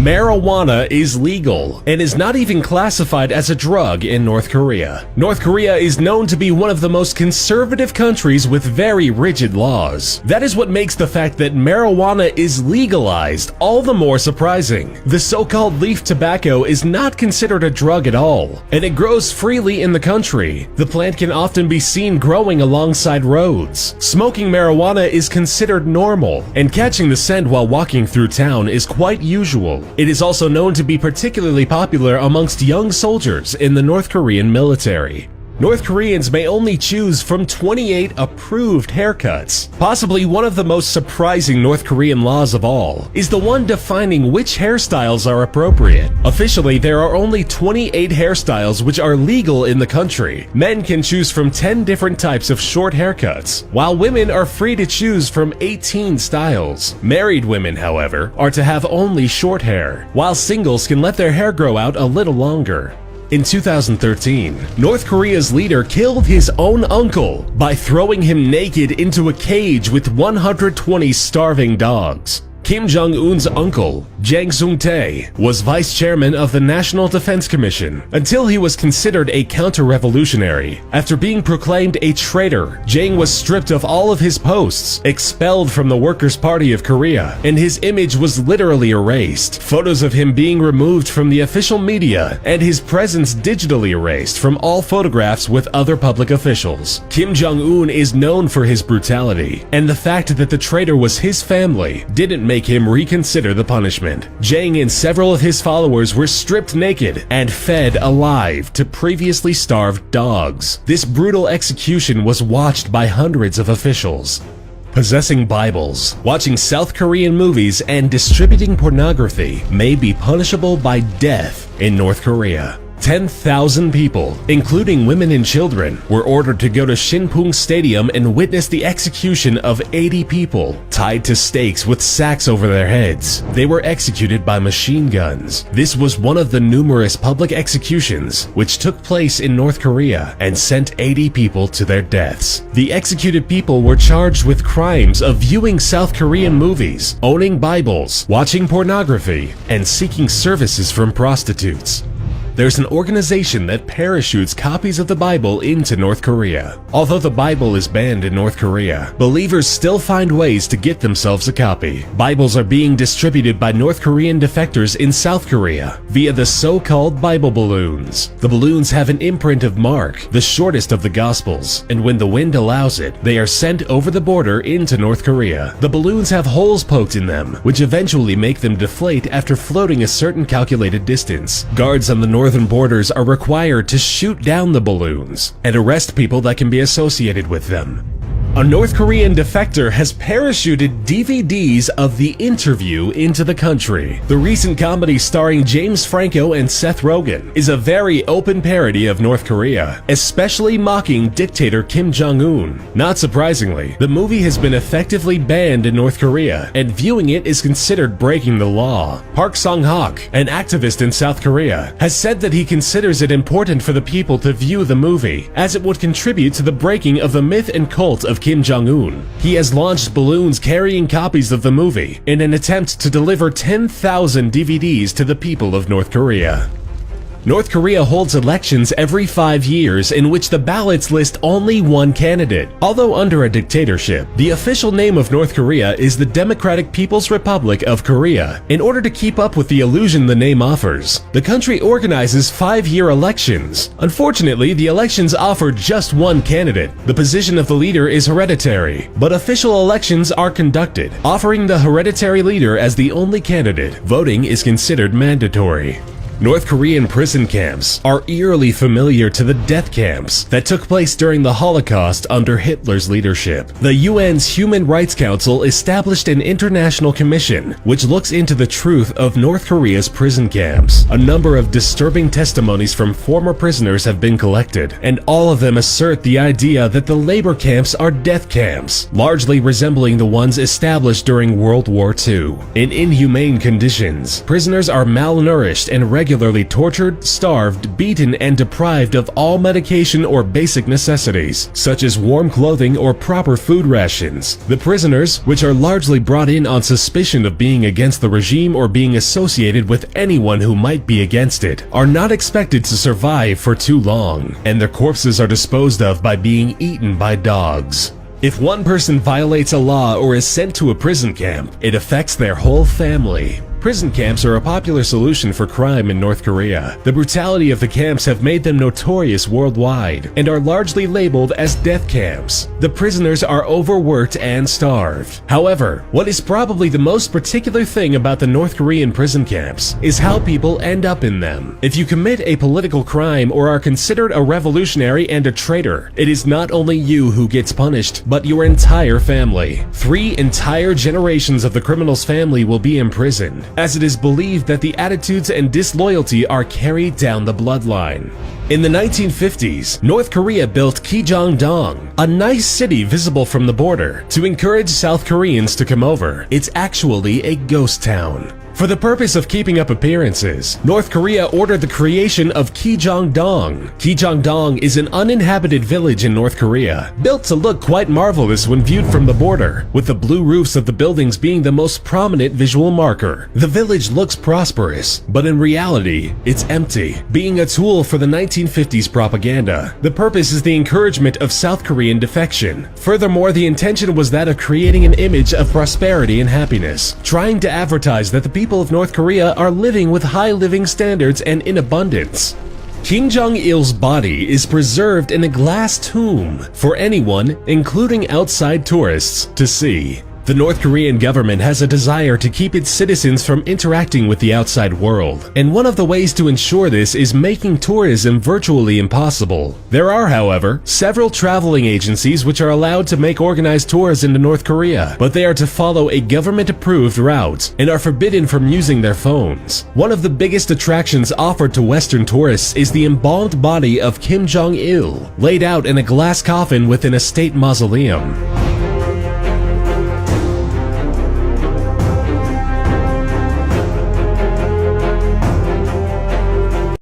Marijuana is legal and is not even classified as a drug in North Korea. North Korea is known to be one of the most conservative countries with very rigid laws. That is what makes the fact that marijuana is legalized all the more surprising. The so-called leaf tobacco is not considered a drug at all, and it grows freely in the country. The plant can often be seen growing alongside roads. Smoking marijuana is considered normal, and catching the scent while walking through town is quite usual. It is also known to be particularly popular amongst young soldiers in the North Korean military. North Koreans may only choose from 28 approved haircuts. Possibly one of the most surprising North Korean laws of all is the one defining which hairstyles are appropriate. Officially, there are only 28 hairstyles which are legal in the country. Men can choose from 10 different types of short haircuts, while women are free to choose from 18 styles. Married women, however, are to have only short hair, while singles can let their hair grow out a little longer. In 2013, North Korea's leader killed his own uncle by throwing him naked into a cage with 120 starving dogs. Kim Jong-un's uncle, Jang Sung-tae, was vice chairman of the National Defense Commission until he was considered a counter-revolutionary. After being proclaimed a traitor, Jang was stripped of all of his posts, expelled from the Workers' Party of Korea, and his image was literally erased. Photos of him being removed from the official media and his presence digitally erased from all photographs with other public officials. Kim Jong-un is known for his brutality, and the fact that the traitor was his family didn't make him reconsider the punishment. Jang and several of his followers were stripped naked and fed alive to previously starved dogs. This brutal execution was watched by hundreds of officials. Possessing Bibles, watching South Korean movies, and distributing pornography may be punishable by death in North Korea. 10,000 people, including women and children, were ordered to go to Shinpung Stadium and witness the execution of 80 people, tied to stakes with sacks over their heads. They were executed by machine guns. This was one of the numerous public executions which took place in North Korea and sent 80 people to their deaths. The executed people were charged with crimes of viewing South Korean movies, owning Bibles, watching pornography, and seeking services from prostitutes. There's an organization that parachutes copies of the Bible into North Korea. Although the Bible is banned in North Korea, believers still find ways to get themselves a copy. Bibles are being distributed by North Korean defectors in South Korea via the so-called Bible balloons. The balloons have an imprint of Mark, the shortest of the Gospels, and when the wind allows it, they are sent over the border into North Korea. The balloons have holes poked in them, which eventually make them deflate after floating a certain calculated distance. Guards on the northern borders are required to shoot down the balloons and arrest people that can be associated with them. A North Korean defector has parachuted DVDs of The Interview into the country. The recent comedy starring James Franco and Seth Rogen is a very open parody of North Korea, especially mocking dictator Kim Jong-un. Not surprisingly, the movie has been effectively banned in North Korea, and viewing it is considered breaking the law. Park Sung-hak, an activist in South Korea, has said that he considers it important for the people to view the movie, as it would contribute to the breaking of the myth and cult of Kim Jong-un. He has launched balloons carrying copies of the movie in an attempt to deliver 10,000 DVDs to the people of North Korea. North Korea holds elections every 5 years in which the ballots list only one candidate. Although under a dictatorship, the official name of North Korea is the Democratic People's Republic of Korea. In order to keep up with the illusion the name offers, the country organizes 5-year elections. Unfortunately, the elections offer just one candidate. The position of the leader is hereditary, but official elections are conducted, offering the hereditary leader as the only candidate. Voting is considered mandatory. North Korean prison camps are eerily familiar to the death camps that took place during the Holocaust under Hitler's leadership. The UN's Human Rights Council established an international commission which looks into the truth of North Korea's prison camps. A number of disturbing testimonies from former prisoners have been collected, and all of them assert the idea that the labor camps are death camps, largely resembling the ones established during World War II. In inhumane conditions, prisoners are malnourished and regularly regularly tortured, starved, beaten, and deprived of all medication or basic necessities, such as warm clothing or proper food rations. The prisoners, which are largely brought in on suspicion of being against the regime or being associated with anyone who might be against it, are not expected to survive for too long, and their corpses are disposed of by being eaten by dogs. If one person violates a law or is sent to a prison camp, it affects their whole family. Prison camps are a popular solution for crime in North Korea. The brutality of the camps have made them notorious worldwide and are largely labeled as death camps. The prisoners are overworked and starved. However, what is probably the most particular thing about the North Korean prison camps is how people end up in them. If you commit a political crime or are considered a revolutionary and a traitor, it is not only you who gets punished, but your entire family. 3 entire generations of the criminal's family will be imprisoned, as it is believed that the attitudes and disloyalty are carried down the bloodline. In the 1950s, North Korea built Kijang-dong, a nice city visible from the border, to encourage South Koreans to come over. It's actually a ghost town. For the purpose of keeping up appearances, North Korea ordered the creation of Kijang-dong. Kijang-dong is an uninhabited village in North Korea, built to look quite marvelous when viewed from the border, with the blue roofs of the buildings being the most prominent visual marker. The village looks prosperous, but in reality, it's empty, being a tool for the 1950s propaganda. The purpose is the encouragement of South Korean defection. Furthermore, the intention was that of creating an image of prosperity and happiness, trying to advertise that the people of North Korea are living with high living standards and in abundance. Kim Jong-il's body is preserved in a glass tomb for anyone, including outside tourists, to see. The North Korean government has a desire to keep its citizens from interacting with the outside world, and one of the ways to ensure this is making tourism virtually impossible. There are, however, several traveling agencies which are allowed to make organized tours into North Korea, but they are to follow a government-approved route and are forbidden from using their phones. One of the biggest attractions offered to Western tourists is the embalmed body of Kim Jong-il, laid out in a glass coffin within a state mausoleum.